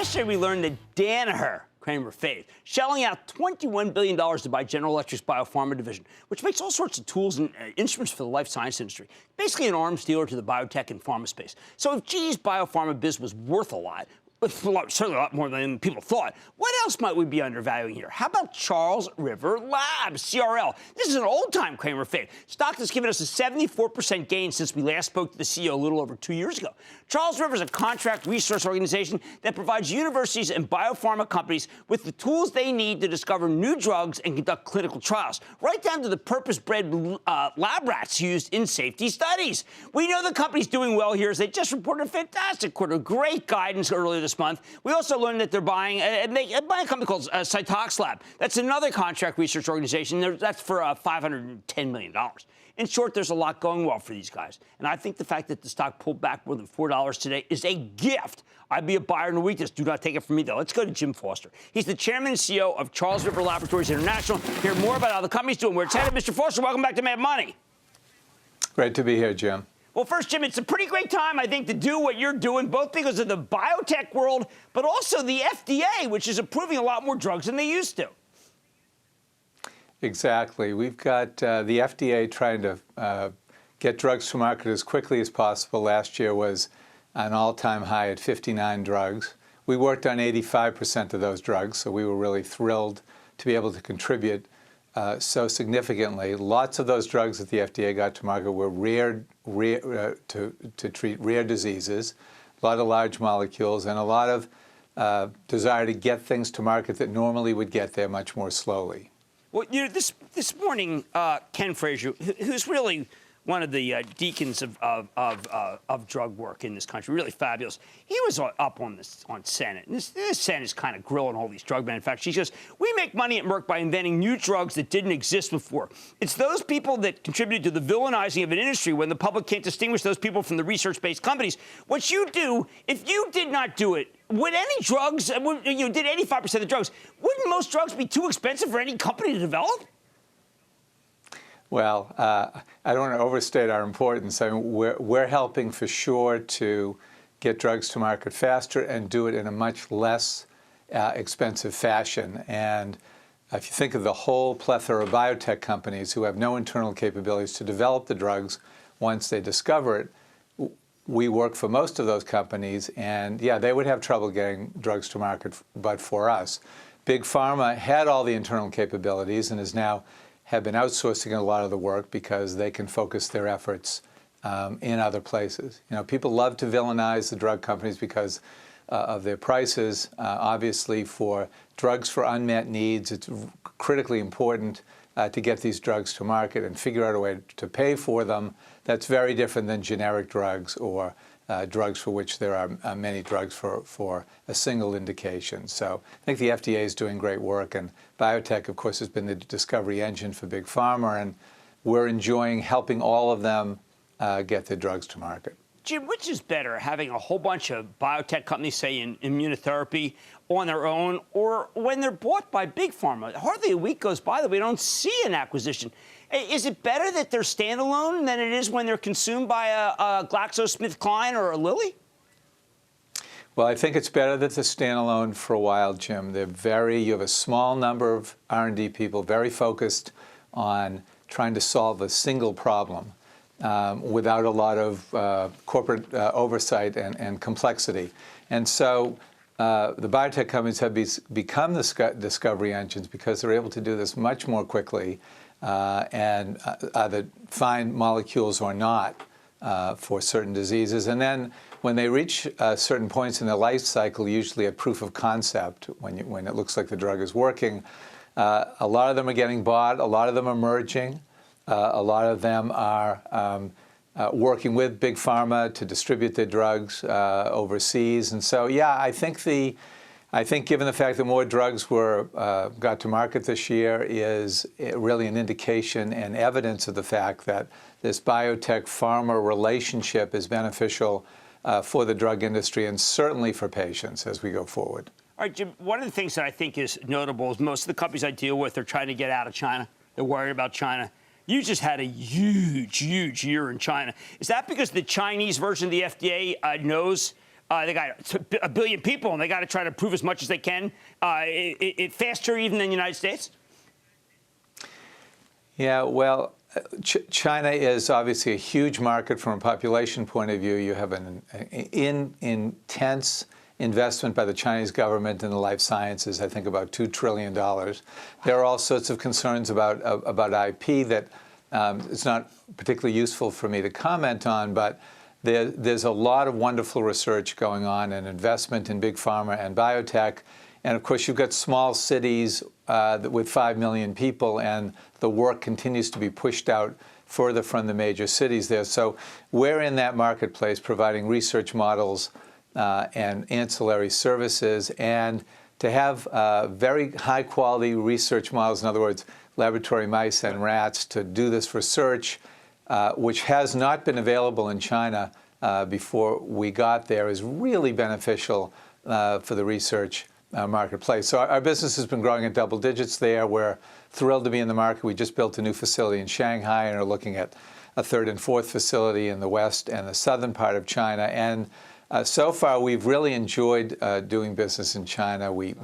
Yesterday, we learned that Danaher, Cramer fave, shelling out $21 billion to buy General Electric's biopharma division, which makes all sorts of tools and instruments for the life science industry. Basically an arms dealer to the biotech and pharma space. So if GE's biopharma biz was worth a lot, certainly a lot more than people thought, what else might we be undervaluing here? How about Charles River Labs, CRL? This is an old-time Cramer fave. Stock that's given us a 74% gain since we last spoke to the CEO a little over 2 years ago. Charles River is a contract research organization that provides universities and biopharma companies with the tools they need to discover new drugs and conduct clinical trials, right down to the purpose-bred lab rats used in safety studies. We know the company's doing well here as they just reported a fantastic quarter, great guidance earlier this month. We also learned that they're buying a company called Cytox Lab. That's another contract research organization. That's for $510 million. In short, there's a lot going well for these guys. And I think the fact that the stock pulled back more than $4 today is a gift. I'd be a buyer in the weakness. Do not take it from me, though. Let's go to Jim Foster. He's the chairman and CEO of Charles River Laboratories International. Hear more about how the company's doing, where it's headed. Mr. Foster, welcome back to Mad Money. Great to be here, Jim. Well, first, Jim, it's a pretty great time, I think, to do what you're doing, both because of the biotech world, but also the FDA, which is approving a lot more drugs than they used to. Exactly. We've got the FDA trying to get drugs to market as quickly as possible. Last year was an all-time high at 59 drugs. We worked on 85% of those drugs, so we were really thrilled to be able to contribute so significantly. Lots of those drugs that the FDA got to market were to treat rare diseases, a lot of large molecules, and a lot of desire to get things to market that normally would get there much more slowly. Well, you know, this morning, Ken Frazier, who's really one of the deacons of drug work in this country, really fabulous. He was up on Senate. And this Senate is kind of grilling all these drug manufacturers. He says, we make money at Merck by inventing new drugs that didn't exist before. It's those people that contributed to the villainizing of an industry when the public can't distinguish those people from the research-based companies. What you do, if you did not do it, would any drugs, you did 85% of the drugs, wouldn't most drugs be too expensive for any company to develop? Well, I don't want to overstate our importance. I mean, we're helping for sure to get drugs to market faster and do it in a much less expensive fashion. And if you think of the whole plethora of biotech companies who have no internal capabilities to develop the drugs once they discover it, we work for most of those companies, and yeah, they would have trouble getting drugs to market, but for us. Big Pharma had all the internal capabilities and have been outsourcing a lot of the work because they can focus their efforts in other places. You know, people love to villainize the drug companies because of their prices. Obviously, for drugs for unmet needs, it's critically important to get these drugs to market and figure out a way to pay for them. That's very different than generic drugs or drugs for which there are many drugs for a single indication. So I think the FDA is doing great work, and biotech, of course, has been the discovery engine for Big Pharma, and we're enjoying helping all of them get their drugs to market. Jim, which is better, having a whole bunch of biotech companies, say, in immunotherapy on their own, or when they're bought by Big Pharma? Hardly a week goes by that we don't see an acquisition. Is it better that they're standalone than it is when they're consumed by a GlaxoSmithKline or a Lilly? Well, I think it's better that they're standalone for a while, Jim. You have a small number of R&D people very focused on trying to solve a single problem without a lot of corporate oversight and complexity. And so the biotech companies have become the discovery engines because they're able to do this much more quickly and either find molecules or not for certain diseases. And then when they reach certain points in their life cycle, usually a proof of concept, when it looks like the drug is working, a lot of them are getting bought, a lot of them are merging, a lot of them are working with Big Pharma to distribute their drugs overseas. And so, yeah, I think given the fact that more drugs got to market this year is really an indication and evidence of the fact that this biotech-pharma relationship is beneficial for the drug industry and certainly for patients as we go forward. All right, Jim, one of the things that I think is notable is most of the companies I deal with are trying to get out of China. They're worried about China. You just had a huge, huge year in China. Is that because the Chinese version of the FDA knows They got a billion people, and they got to try to prove as much as they can. Faster even than the United States? Yeah, well, China is obviously a huge market from a population point of view. You have an intense investment by the Chinese government in the life sciences, I think about $2 trillion. There are all sorts of concerns about IP that it's not particularly useful for me to comment on, but there's a lot of wonderful research going on and investment in big pharma and biotech. And of course, you've got small cities with 5 million people, and the work continues to be pushed out further from the major cities there. So we're in that marketplace providing research models and ancillary services, and to have very high quality research models, in other words, laboratory mice and rats, to do this research, which has not been available in China before we got there, is really beneficial for the research marketplace. So our business has been growing at double digits there. We're thrilled to be in the market. We just built a new facility in Shanghai and are looking at a third and fourth facility in the west and the southern part of China. And so far, we've really enjoyed doing business in China. We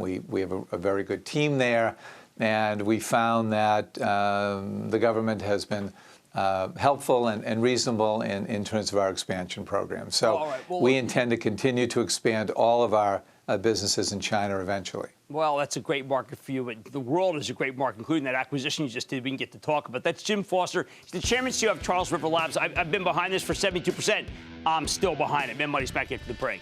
have a very good team there, and we found that the government has been helpful and reasonable in terms of our expansion program. So we intend to continue to expand all of our businesses in China eventually. Well, that's a great market for you, but the world is a great market, including that acquisition you just did. We can get to talk about. That's Jim Foster. He's the chairman and CEO of Charles River Labs. I've been behind this for 72%. I'm still behind it. Mad Money's back after the break.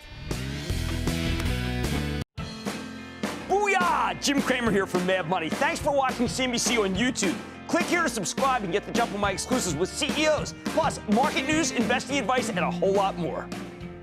Booyah! Jim Cramer here from Mad Money. Thanks for watching CNBC on YouTube. Click here to subscribe and get the jump on my exclusives with CEOs, plus market news, investing advice, and a whole lot more.